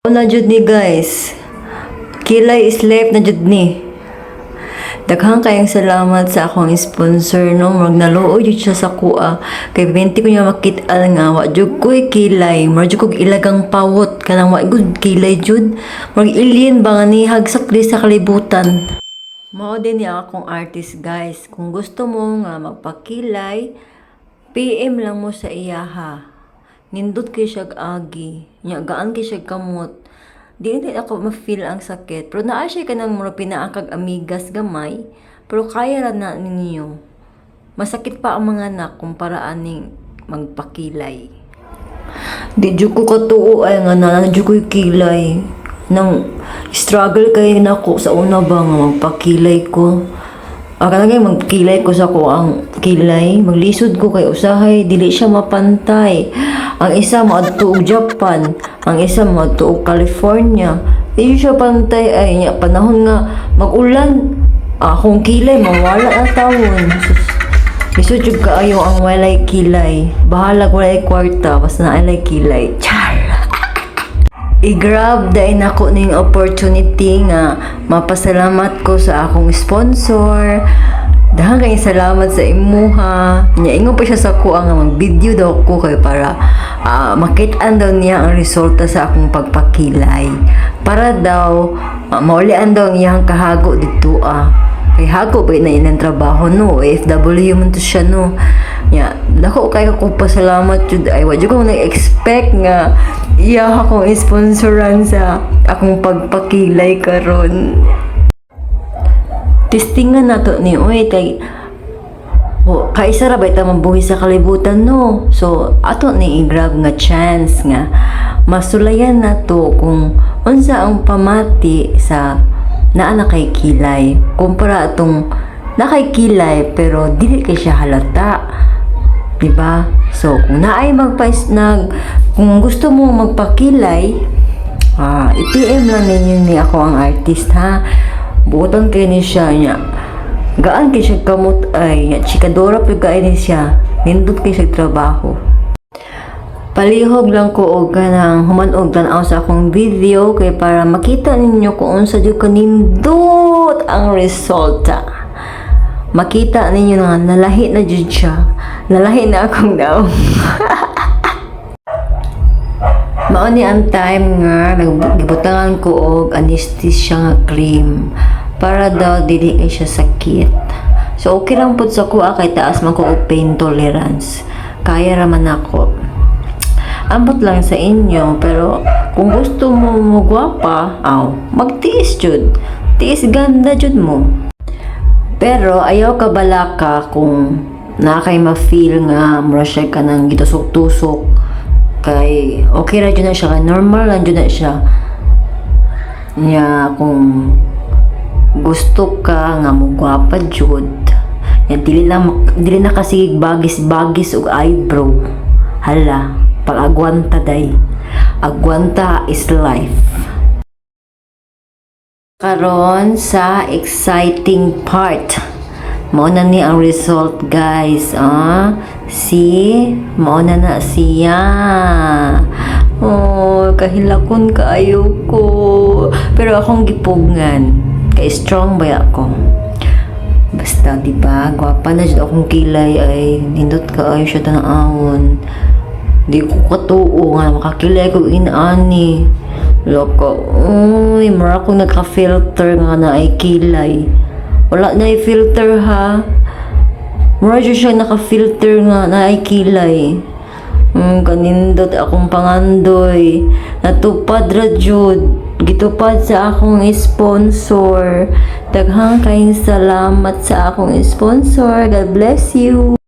Na jud ni guys. Kilay is life na jud ni. Daghang kayong salamat sa akong sponsor no. Murag naluoy jud siya sa kuha. Kay 20 ko niya makit-an nga wa jud ko'y kilay. Murag jud kog ilagang pawot kanang wa gud kilay jud. Murag alien ba nga ni hagsakli sa kalibutan. Mao din ni akong artist guys. Kung gusto mo nga magpakilay, PM lang mo sa iyaha. Nindot kay siya agi. Nya gaan kay siya kamot. Di ako ma-feel ang sakit. Pero naa siya kanang mura pinaakag amigas gamay. Pero kaya ra na ninyo. Masakit pa ang mga anak kumpara aning magpakilay. Di jud ko katuo ay nga na jud ko kilay. Nang struggle kay nako sa una ba nga magpakilay ko. Kanang magkilay ko sa ko ang kilay, maglisod ko kay usahay dili siya mapantay. Ang isa moadto og Japan, ang isa moadto og California. Di siya pantay ay nya panahon nga mag-ulan. Akong kilay mawala ang tawon. Lisod jud kaayo ang walay kilay. Bahala walay kwarta basta naay kilay. Char. I-grab dahil nako ning opportunity nga mapasalamat ko sa akong sponsor. Daghang kay salamat sa imuha. Nya ingon pa siya sa ko nga mag-video daw ko kay para makit-an daw niya ang resulta sa akong pagpakilay. Para daw maulian daw ang iyang kahago dito Kay hago ba na ilang trabaho no, OFW man to siya no. Nya dako kay ko pasalamat jud ay wa jud ko na-expect nga iya akong sponsoran sa akong pagpakilay karon. Testingan nato ni oy kay kaisa ra ba ita mabuhi sa kalibutan no. So ato ni i-grab nga chance nga masulayan nato kung unsa ang pamati sa naa na kay kilay kumpara atong nakay kilay pero dili kay siya halata, diba? So kung naay kung gusto mo magpakilay, i-PM lang ninyo ni ako ang artist ha. Buotan kay ni siya nya gaan kay siya kamot ay nya chikadora pud kay ni siya nindot kay siya trabaho. Palihog lang ko og kanang human-og tan-aw sa akong video kay para makita ninyo kung unsa jud kanindot ang resulta. Makita ninyo nga nalahi na jud siya. Nalahi na akong daw. Mao ni ang time nga nagbutangan ko og anesthesia nga cream para daw dili kay siya sakit. So okay lang pud sa kuha kay taas man ko og pain tolerance. Kaya ra man ako. Ambot lang sa inyo, pero kung gusto mo magwapa, magtiis jud. Tiis ganda jud mo. Pero ayaw ka balaka kung nakay ma-feel nga mura siya ka nang gitusok-tusok. Kay okay ra jud na siya, normal lang jud na siya. Nya kung gusto ka nga magwapa jud. Yan dili na kasi bagis-bagis og eyebrow. Hala. Pag-agwanta day. Agwanta is life. Karon sa exciting part. Mao na ni ang result guys. See? Mao na siya. Oh, kahilakon kaayo ko. Pero akong gipugngan. Kay strong ba ako? Basta diba, gwapa na jud akong kilay ay nindot kaayo siya tanawon. Di ko katuo nga makakilay ko inaani. Loko. Uy, mara akong nagka-filter nga na ay kilay. Wala na i-filter ha. Mara dyan siya naka-filter nga na ay kilay. Kanindot akong pangandoy. Natupad ra jud. Gitupad sa akong sponsor. Daghang kayong salamat sa akong sponsor. God bless you.